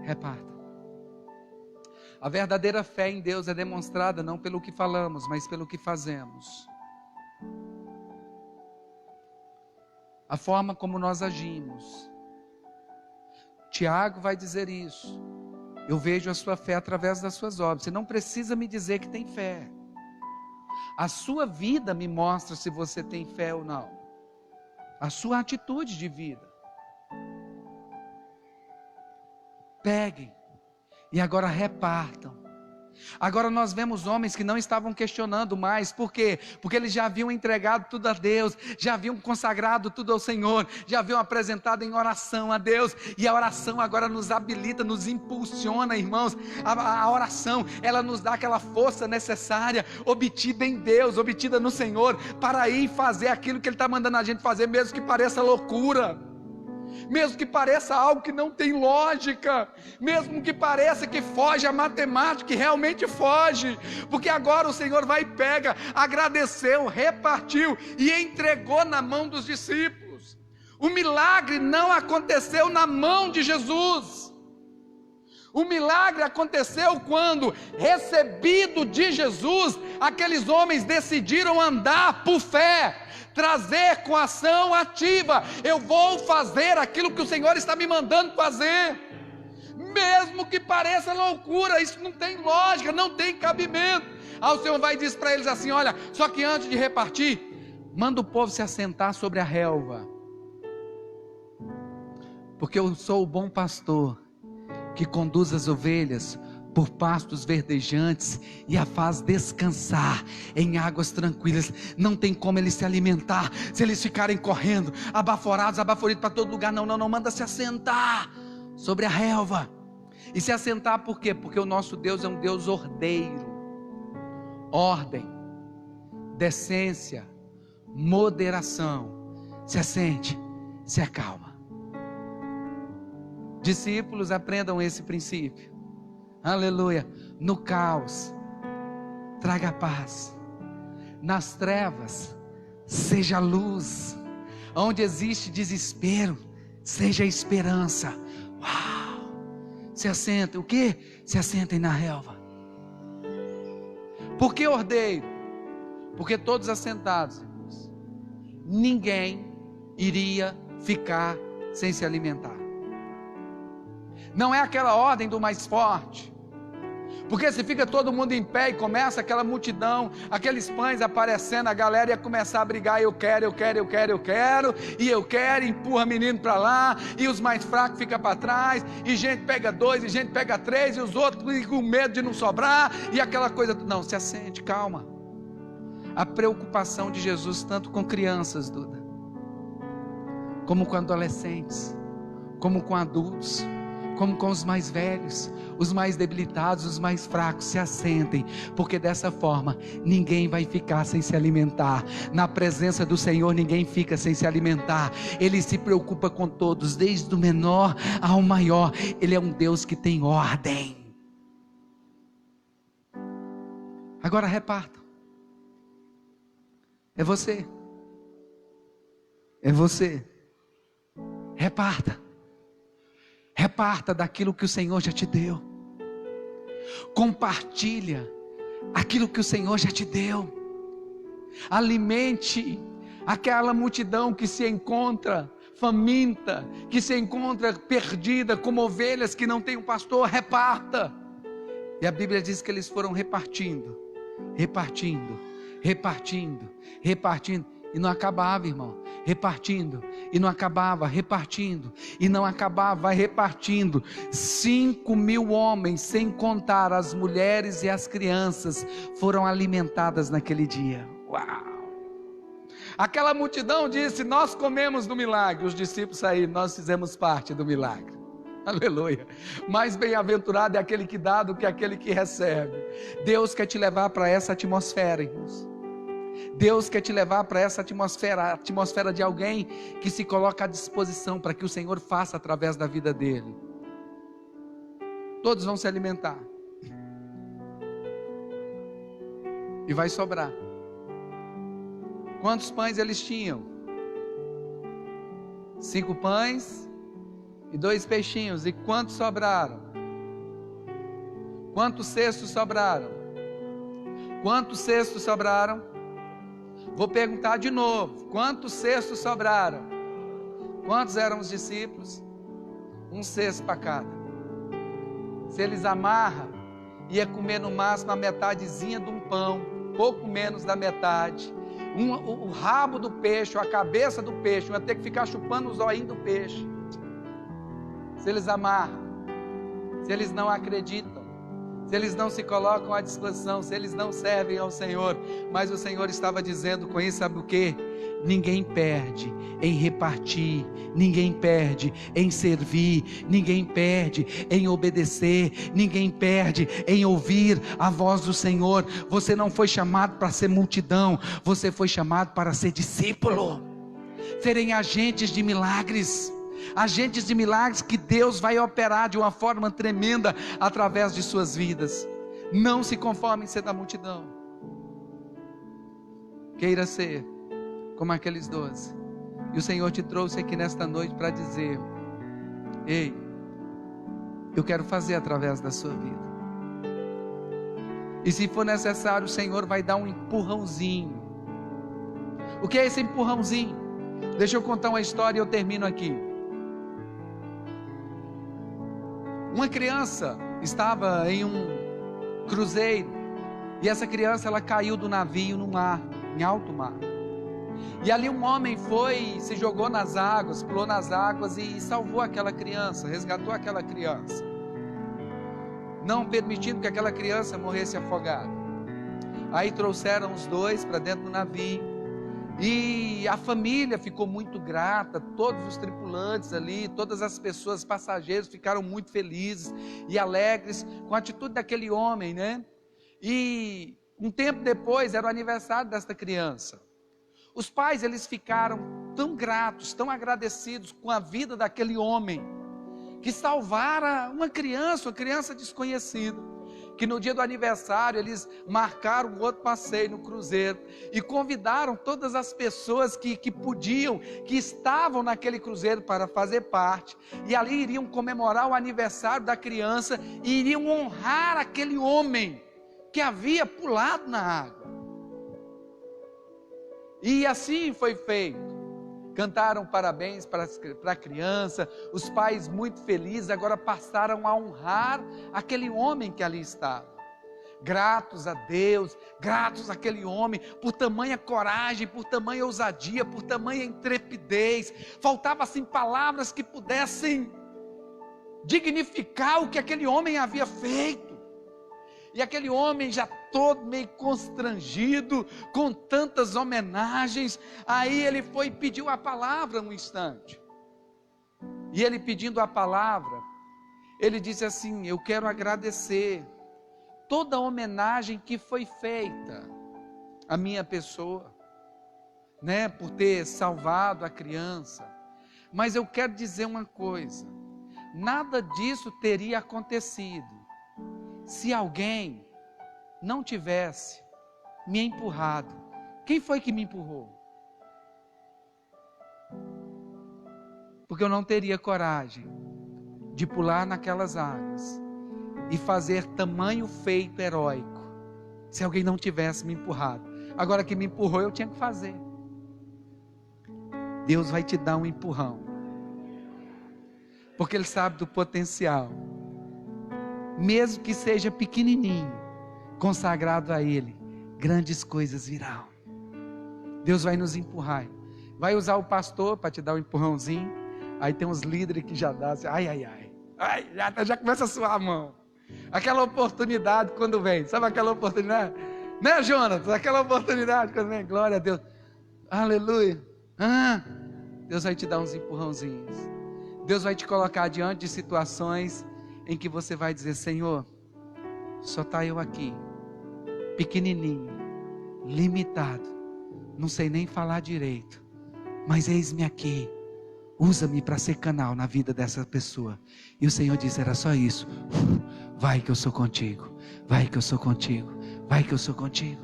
[SPEAKER 1] Repartam. A verdadeira fé em Deus é demonstrada não pelo que falamos, mas pelo que fazemos. A forma como nós agimos Tiago vai dizer isso. Eu vejo a sua fé através das suas obras. Você não precisa me dizer que tem fé. A sua vida me mostra se você tem fé ou não. A sua atitude de vida. Peguem e agora repartam. Agora nós vemos homens que não estavam questionando mais. Por quê? Porque eles já haviam entregado tudo a Deus, já haviam consagrado tudo ao Senhor, já haviam apresentado em oração a Deus, e a oração agora nos habilita, nos impulsiona, irmãos. A oração, ela nos dá aquela força necessária, obtida em Deus, obtida no Senhor, para ir fazer aquilo que Ele está mandando a gente fazer, mesmo que pareça loucura, mesmo que pareça algo que não tem lógica, mesmo que pareça que foge a matemática, que realmente foge, porque agora o Senhor vai e pega, agradeceu, repartiu e entregou na mão dos discípulos. O milagre não aconteceu na mão de Jesus. O milagre aconteceu quando, recebido de Jesus, aqueles homens decidiram andar por fé, trazer com ação ativa. Eu vou fazer aquilo que o Senhor está me mandando fazer, mesmo que pareça loucura. Isso não tem lógica, não tem cabimento. Aí o Senhor vai e diz para eles assim: olha, só que antes de repartir, manda o povo se assentar sobre a relva, porque eu sou o bom pastor que conduz as ovelhas por pastos verdejantes e a faz descansar em águas tranquilas. Não tem como eles se alimentar se eles ficarem correndo, abaforidos para todo lugar. Não, manda se assentar sobre a relva. E se assentar por quê? Porque o nosso Deus é um Deus ordeiro. Ordem, decência, moderação. Se assente, se acalma. Discípulos, aprendam esse princípio. Aleluia. No caos, traga paz. Nas trevas, seja luz. Onde existe desespero, seja esperança. Uau! Se assentem, o quê? Se assentem na relva. Por que ordeiro? Porque todos assentados, irmãos, ninguém iria ficar sem se alimentar. Não é aquela ordem do mais forte, porque se fica todo mundo em pé e começa aquela multidão, aqueles pães aparecendo, a galera ia começar a brigar: eu quero, e empurra menino para lá, e os mais fracos ficam para trás, e gente pega 2, e gente pega 3, e os outros com medo de não sobrar, e aquela coisa. Não, se assente, calma. A preocupação de Jesus, tanto com crianças, Duda, como com adolescentes, como com adultos, como com os mais velhos, os mais debilitados, os mais fracos, se assentem, porque dessa forma ninguém vai ficar sem se alimentar. Na presença do Senhor ninguém fica sem se alimentar. Ele se preocupa com todos, desde o menor ao maior. Ele é um Deus que tem ordem. Agora reparta. É você. É você. Reparta. Reparta daquilo que o Senhor já te deu. Compartilha aquilo que o Senhor já te deu. Alimente aquela multidão que se encontra faminta, que se encontra perdida, como ovelhas que não têm um pastor. Reparta. E a Bíblia diz que eles foram repartindo, e não acabava, irmão. Repartindo, e não acabava, repartindo, e não acabava, vai repartindo. 5.000 homens, sem contar as mulheres e as crianças, foram alimentadas naquele dia. Uau! Aquela multidão disse: nós comemos do milagre. Os discípulos saíram: nós fizemos parte do milagre. Aleluia. Mais bem-aventurado é aquele que dá do que aquele que recebe. Deus quer te levar para essa atmosfera, irmãos. Deus quer te levar para essa atmosfera, a atmosfera de alguém que se coloca à disposição para que o Senhor faça através da vida dele. Todos vão se alimentar, e vai sobrar. Quantos pães eles tinham? 5 pães e 2 peixinhos. E quantos sobraram? Quantos cestos sobraram? Quantos cestos sobraram? Vou perguntar de novo: quantos cestos sobraram? Quantos eram os discípulos? um cesto para cada. Se eles amarram, ia comer no máximo a metadezinha de um pão, pouco menos da metade. O rabo do peixe, a cabeça do peixe, ia ter que ficar chupando o zoinho do peixe. Se eles amarram, se eles não acreditam, se eles não se colocam à disposição, se eles não servem ao Senhor. Mas o Senhor estava dizendo com isso, sabe o quê? Ninguém perde em repartir, ninguém perde em servir, ninguém perde em obedecer, ninguém perde em ouvir a voz do Senhor. Você não foi chamado para ser multidão, você foi chamado para ser discípulo, serem agentes de milagres. Agentes de milagres que Deus vai operar de uma forma tremenda através de suas vidas. Não se conforme em ser da multidão. Queira ser como aqueles 12. E o Senhor te trouxe aqui nesta noite para dizer: ei, eu quero fazer através da sua vida. E se for necessário, o Senhor vai dar um empurrãozinho. O que é esse empurrãozinho? Deixa eu contar uma história e eu termino aqui. Uma criança estava em um cruzeiro, e essa criança ela caiu do navio no mar, em alto mar. E ali um homem foi, se jogou nas águas, pulou nas águas e salvou aquela criança, resgatou aquela criança, não permitindo que aquela criança morresse afogada. Aí trouxeram os dois para dentro do navio, e a família ficou muito grata, todos os tripulantes ali, todas as pessoas, passageiros ficaram muito felizes e alegres com a atitude daquele homem, né? E um tempo depois era o aniversário desta criança. Os pais, eles ficaram tão gratos, tão agradecidos com a vida daquele homem, que salvara uma criança desconhecida, que no dia do aniversário eles marcaram um outro passeio no cruzeiro e convidaram todas as pessoas que podiam, que estavam naquele cruzeiro para fazer parte, e ali iriam comemorar o aniversário da criança e iriam honrar aquele homem que havia pulado na água. E assim foi feito. Cantaram parabéns para a criança, os pais muito felizes, agora passaram a honrar aquele homem que ali estava. Gratos a Deus, gratos àquele homem, por tamanha coragem, por tamanha ousadia, por tamanha intrepidez. Faltavam assim palavras que pudessem dignificar o que aquele homem havia feito. E aquele homem já todo meio constrangido, com tantas homenagens, aí ele foi e pediu a palavra um instante. E ele pedindo a palavra, ele disse assim: eu quero agradecer toda a homenagem que foi feita à minha pessoa, né, por ter salvado a criança. Mas eu quero dizer uma coisa: nada disso teria acontecido se alguém não tivesse me empurrado. Quem foi que me empurrou? Porque eu não teria coragem de pular naquelas águas e fazer tamanho feito heróico se alguém não tivesse me empurrado. Agora que me empurrou, eu tinha que fazer. Deus vai te dar um empurrão, porque Ele sabe do potencial. Mesmo que seja pequenininho, consagrado a Ele, grandes coisas virão. Deus vai nos empurrar, vai usar o pastor para te dar um empurrãozinho. Aí tem uns líderes que já dá assim, já começa a suar a mão. Aquela oportunidade quando vem, sabe aquela oportunidade? Né, Jonas? Aquela oportunidade quando vem, glória a Deus, aleluia. Deus vai te dar uns empurrãozinhos. Deus vai te colocar diante de situações em que você vai dizer: Senhor, só está eu aqui, pequenininho, limitado, não sei nem falar direito, mas eis-me aqui, usa-me para ser canal na vida dessa pessoa. E o Senhor disse: era só isso. Vai que eu sou contigo, vai que eu sou contigo, vai que eu sou contigo.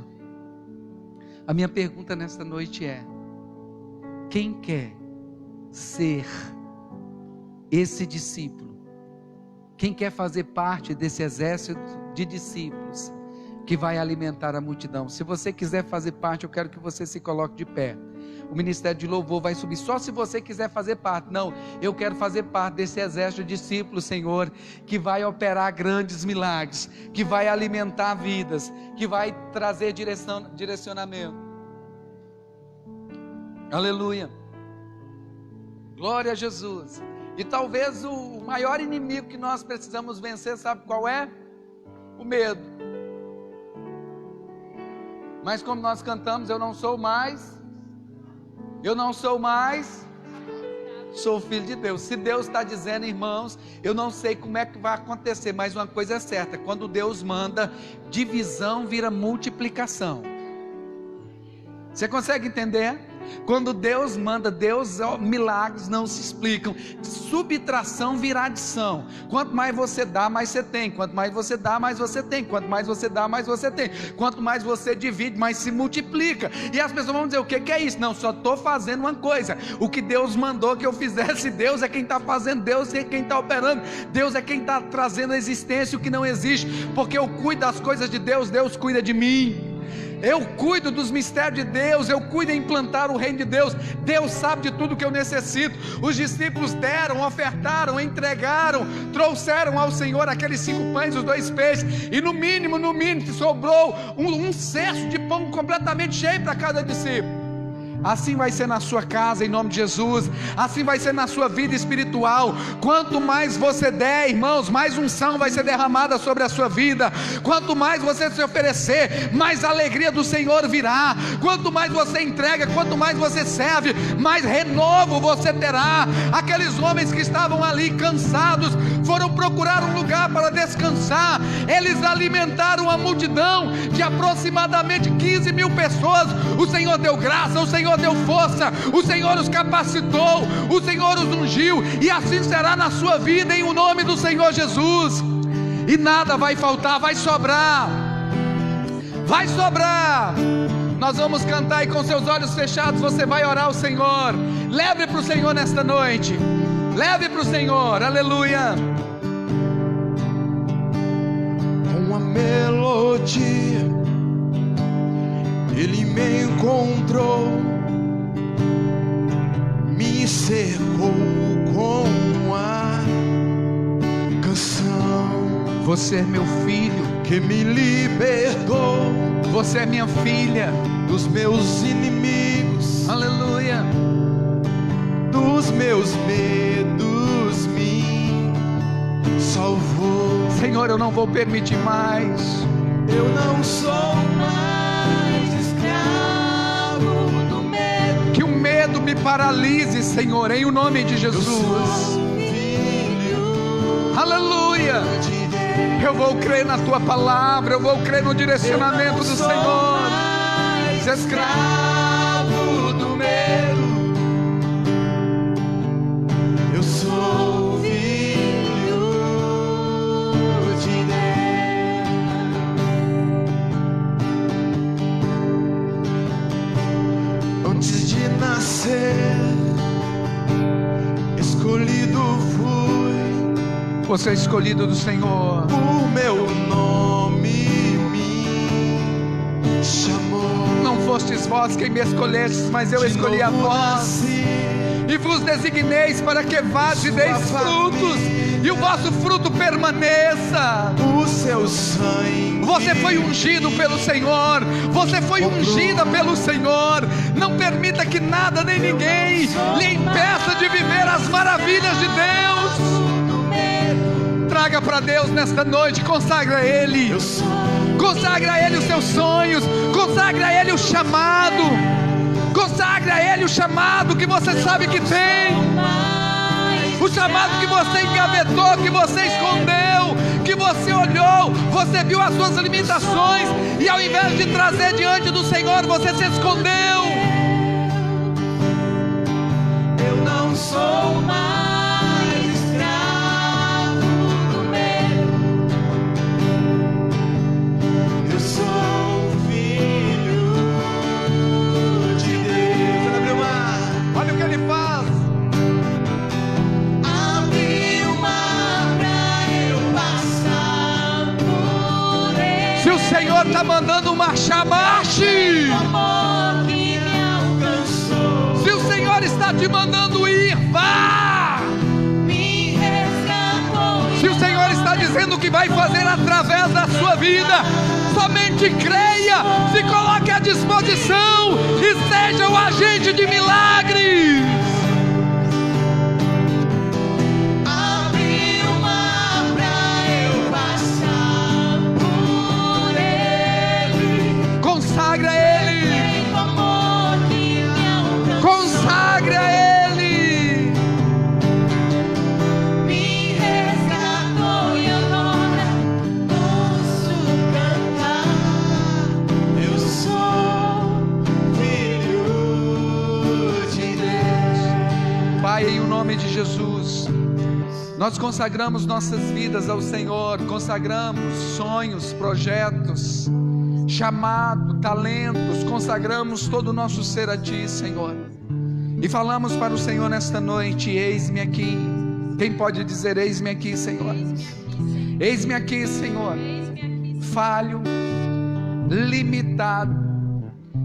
[SPEAKER 1] A minha pergunta nesta noite é: quem quer ser esse discípulo? Quem quer fazer parte desse exército de discípulos que vai alimentar a multidão? Se você quiser fazer parte, eu quero que você se coloque de pé. O ministério de louvor vai subir, só se você quiser fazer parte. Não, eu quero fazer parte desse exército de discípulos, Senhor, que vai operar grandes milagres, que vai alimentar vidas, que vai trazer direcionamento. Aleluia, glória a Jesus. E talvez o maior inimigo que nós precisamos vencer, sabe qual é? O medo. Mas como nós cantamos, eu não sou mais, sou filho de Deus. Se Deus está dizendo, irmãos, eu não sei como é que vai acontecer, mas uma coisa é certa: quando Deus manda, divisão vira multiplicação. Você consegue entender? Quando Deus manda, milagres não se explicam. Subtração vira adição. Quanto mais você dá, mais você tem. Quanto mais você dá, mais você tem. Quanto mais você dá, mais você tem. Quanto mais você divide, mais se multiplica. E as pessoas vão dizer: o que é isso? Não, só estou fazendo uma coisa. O que Deus mandou que eu fizesse. Deus é quem está fazendo, Deus é quem está operando, Deus é quem está trazendo a existência o que não existe. Porque eu cuido das coisas de Deus, Deus cuida de mim. Eu cuido dos mistérios de Deus, eu cuido em implantar o reino de Deus. Deus sabe de tudo que eu necessito. Os discípulos deram, ofertaram, entregaram, trouxeram ao Senhor aqueles 5 pães e os 2 peixes, e no mínimo sobrou um cesto de pão completamente cheio para cada discípulo. Assim vai ser na sua casa, em nome de Jesus. Assim vai ser na sua vida espiritual. Quanto mais você der, irmãos, mais unção vai ser derramada sobre a sua vida. Quanto mais você se oferecer, mais alegria do Senhor virá. Quanto mais você entrega, quanto mais você serve, mais renovo você terá. Aqueles homens que estavam ali cansados, foram procurar um lugar para descansar. Eles alimentaram a multidão de aproximadamente 15 mil pessoas. O Senhor deu graça, o Senhor deu força, o Senhor os capacitou, o Senhor os ungiu, e assim será na sua vida, em o nome do Senhor Jesus. E nada vai faltar, vai sobrar. Nós vamos cantar, e com seus olhos fechados você vai orar ao Senhor. Leve para o Senhor nesta noite, leve para o Senhor, aleluia.
[SPEAKER 2] Com a melodia Ele me encontrou, me cercou com a canção.
[SPEAKER 1] Você é meu filho,
[SPEAKER 2] que me libertou.
[SPEAKER 1] Você é minha filha,
[SPEAKER 2] dos meus inimigos,
[SPEAKER 1] aleluia.
[SPEAKER 2] Dos meus medos me salvou.
[SPEAKER 1] Senhor, eu não vou permitir mais.
[SPEAKER 2] Eu não sou mais escravo do medo.
[SPEAKER 1] Que o medo me paralise, Senhor, em o nome de Jesus.
[SPEAKER 2] Eu sou filho,
[SPEAKER 1] aleluia. Eu vou crer na tua palavra, eu vou crer no direcionamento do Senhor.
[SPEAKER 2] Escravo do medo, eu sou filho de Deus. Antes de nascer, escolhido fui.
[SPEAKER 1] Você é escolhido do Senhor.
[SPEAKER 2] O meu nome me chamou.
[SPEAKER 1] Não fostes vós quem me escolhestes, mas eu escolhi a vós. E vos designeis para que vades e deis frutos, e o vosso fruto permaneça.
[SPEAKER 2] O seu sangue.
[SPEAKER 1] Você foi ungido pelo Senhor. Você foi ungida pelo Senhor. Não permita que nada nem ninguém lhe impeça de viver as maravilhas de Deus. Traga para Deus nesta noite, consagra a Ele. Consagra a Ele os seus sonhos, consagra a Ele o chamado, consagra a Ele o chamado que você sabe que tem, o chamado que você engavetou, que você escondeu, que você olhou, você viu as suas limitações, e ao invés de trazer diante do Senhor, você se escondeu.
[SPEAKER 2] Eu não sou mais
[SPEAKER 1] Senhor está mandando marchar, marche.
[SPEAKER 2] O amor que me alcançou
[SPEAKER 1] Se o Senhor está te mandando ir, vá. Se o Senhor está dizendo o que vai fazer através da sua vida, somente creia, se coloque à disposição e seja o agente de milagres.
[SPEAKER 2] Abre o mar pra eu passar por ele.
[SPEAKER 1] Consagra Ele. Consagra Ele.
[SPEAKER 2] Me resgatou e agora posso cantar. Eu sou filho de Deus.
[SPEAKER 1] Pai, em nome de Jesus, nós consagramos nossas vidas ao Senhor, consagramos sonhos, projetos, chamado, talentos, consagramos todo o nosso ser a Ti, Senhor. E falamos para o Senhor nesta noite: eis-me aqui. Quem pode dizer eis-me aqui, Senhor? Eis-me aqui, Senhor. Falho, limitado,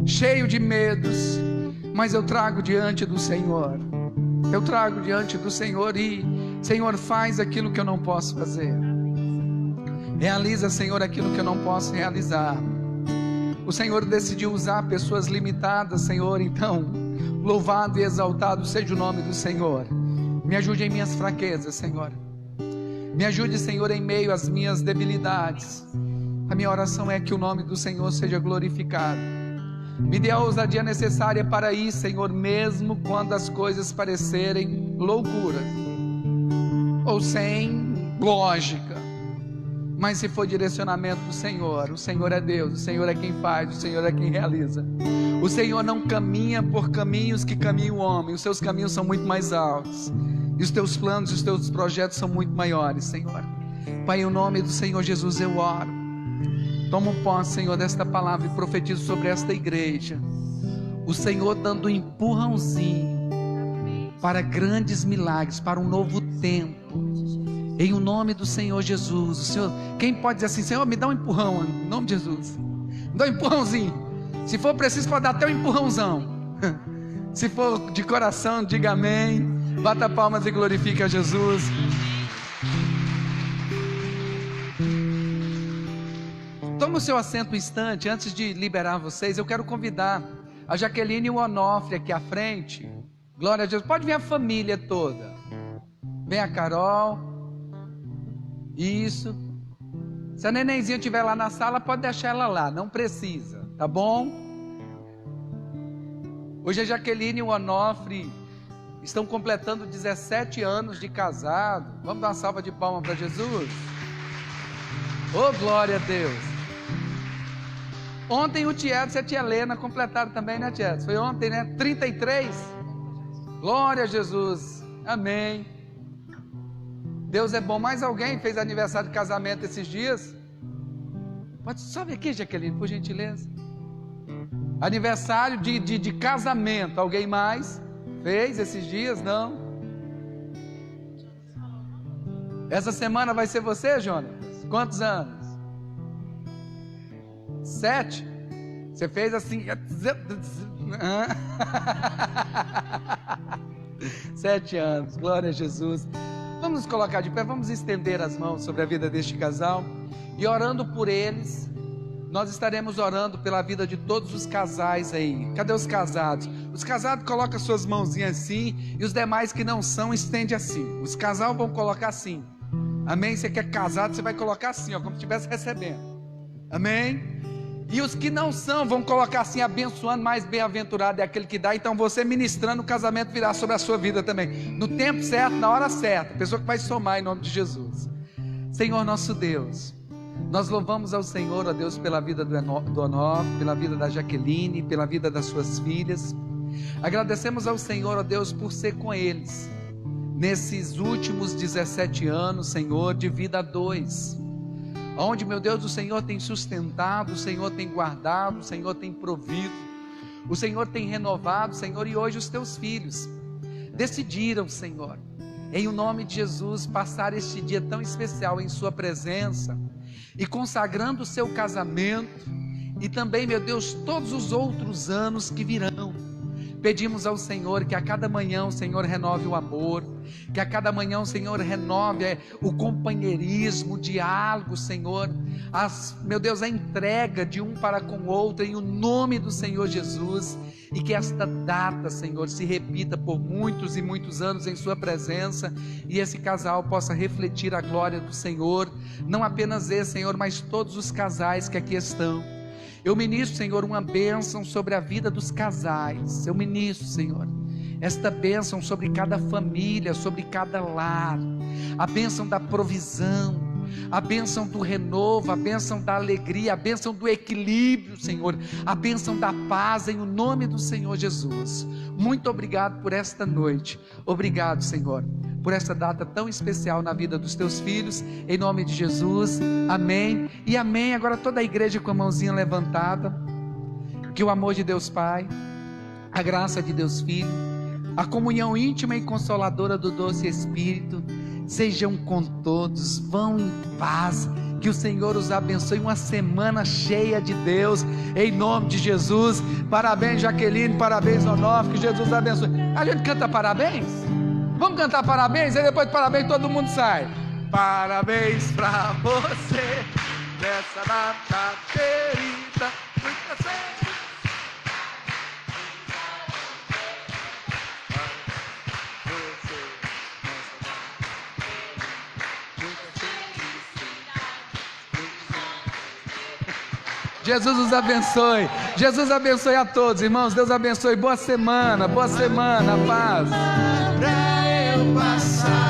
[SPEAKER 1] cheio de medos, mas eu trago diante do Senhor. Eu trago diante do Senhor e, Senhor, faz aquilo que eu não posso fazer. Realiza, Senhor, aquilo que eu não posso realizar. O Senhor decidiu usar pessoas limitadas, Senhor, então louvado e exaltado seja o nome do Senhor. Me ajude em minhas fraquezas, Senhor. Me ajude, Senhor, em meio às minhas debilidades. A minha oração é que o nome do Senhor seja glorificado. Me dê a ousadia necessária para ir, Senhor, mesmo quando as coisas parecerem loucuras ou sem lógica. Mas se for direcionamento do Senhor, o Senhor é Deus, o Senhor é quem faz, o Senhor é quem realiza. O Senhor não caminha por caminhos que caminha o homem, os seus caminhos são muito mais altos, e os teus planos e os teus projetos são muito maiores, Senhor. Pai, em nome do Senhor Jesus eu oro. Tomo posse, Senhor, desta palavra e profetizo sobre esta igreja. O Senhor dando um empurrãozinho para grandes milagres, para um novo tempo. Em o nome do Senhor Jesus. O Senhor, quem pode dizer assim: Senhor, me dá um empurrão, em nome de Jesus. Me dá um empurrãozinho. Se for preciso, pode dar até um empurrãozão. Se for de coração, diga amém. Bata palmas e glorifique a Jesus. Toma o seu assento um instante. Antes de liberar vocês, eu quero convidar a Jaqueline e o Onofre aqui à frente. Glória a Deus. Pode vir a família toda. Vem a Carol. Isso. Se a nenenzinha estiver lá na sala, pode deixar ela lá, não precisa, tá bom? Hoje a Jaqueline e o Onofre estão completando 17 anos de casado. Vamos dar uma salva de palmas para Jesus? Oh, glória a Deus. Ontem o Tieto e a tia Helena completaram também, né, Tieto? Foi ontem, né? 33. Glória a Jesus. Amém. Deus é bom. Mais alguém fez aniversário de casamento esses dias? Pode só vir aqui, Jaqueline, por gentileza. Aniversário de casamento. Alguém mais fez esses dias? Não? Essa semana vai ser você, Jonas? Quantos anos? 7? Você fez assim... 7 anos. Glória a Jesus. Vamos nos colocar de pé, vamos estender as mãos sobre a vida deste casal e orando por eles. Nós estaremos orando pela vida de todos os casais aí. Cadê os casados? Os casados colocam suas mãozinhas assim e os demais que não são, estende assim. Os casais vão colocar assim. Amém? Você que é casado, você vai colocar assim, ó, como se estivesse recebendo. Amém? E os que não são, vão colocar assim, abençoando, mais bem-aventurado é aquele que dá. Então você ministrando, o casamento virá sobre a sua vida também, no tempo certo, na hora certa, pessoa que vai somar em nome de Jesus. Senhor nosso Deus, nós louvamos ao Senhor, ó Deus, pela vida do Onofre, pela vida da Jaqueline, pela vida das suas filhas. Agradecemos ao Senhor, ó Deus, por ser com eles nesses últimos 17 anos, Senhor, de vida a dois, onde, meu Deus, o Senhor tem sustentado, o Senhor tem guardado, o Senhor tem provido, o Senhor tem renovado, Senhor. E hoje os teus filhos decidiram, Senhor, em o nome de Jesus, passar este dia tão especial em sua presença e consagrando o seu casamento e também, meu Deus, todos os outros anos que virão. Pedimos ao Senhor que a cada manhã o Senhor renove o amor, que a cada manhã o Senhor renove o companheirismo, o diálogo, Senhor, meu Deus, a entrega de um para com o outro, em o nome do Senhor Jesus, e que esta data, Senhor, se repita por muitos e muitos anos em sua presença, e esse casal possa refletir a glória do Senhor, não apenas esse, Senhor, mas todos os casais que aqui estão. Eu ministro, Senhor, uma bênção sobre a vida dos casais. Eu ministro, Senhor, esta bênção sobre cada família, sobre cada lar, a bênção da provisão, a bênção do renovo, a bênção da alegria, a bênção do equilíbrio, Senhor, a bênção da paz, em o nome do Senhor Jesus. Muito obrigado por esta noite. Obrigado, Senhor, por esta data tão especial na vida dos teus filhos, em nome de Jesus, amém e amém. Agora toda a igreja com a mãozinha levantada, que o amor de Deus Pai, a graça de Deus Filho, a comunhão íntima e consoladora do doce Espírito, sejam com todos, vão em paz, que o Senhor os abençoe, uma semana cheia de Deus, em nome de Jesus. Parabéns, Jaqueline, parabéns, Onofre, que Jesus abençoe. A gente canta parabéns? Vamos cantar parabéns, aí depois de parabéns todo mundo sai. Parabéns pra você, nessa data querida, muita felicidade. Jesus os abençoe, Jesus abençoe a todos, irmãos, Deus abençoe, boa semana, paz.
[SPEAKER 2] Pra eu passar.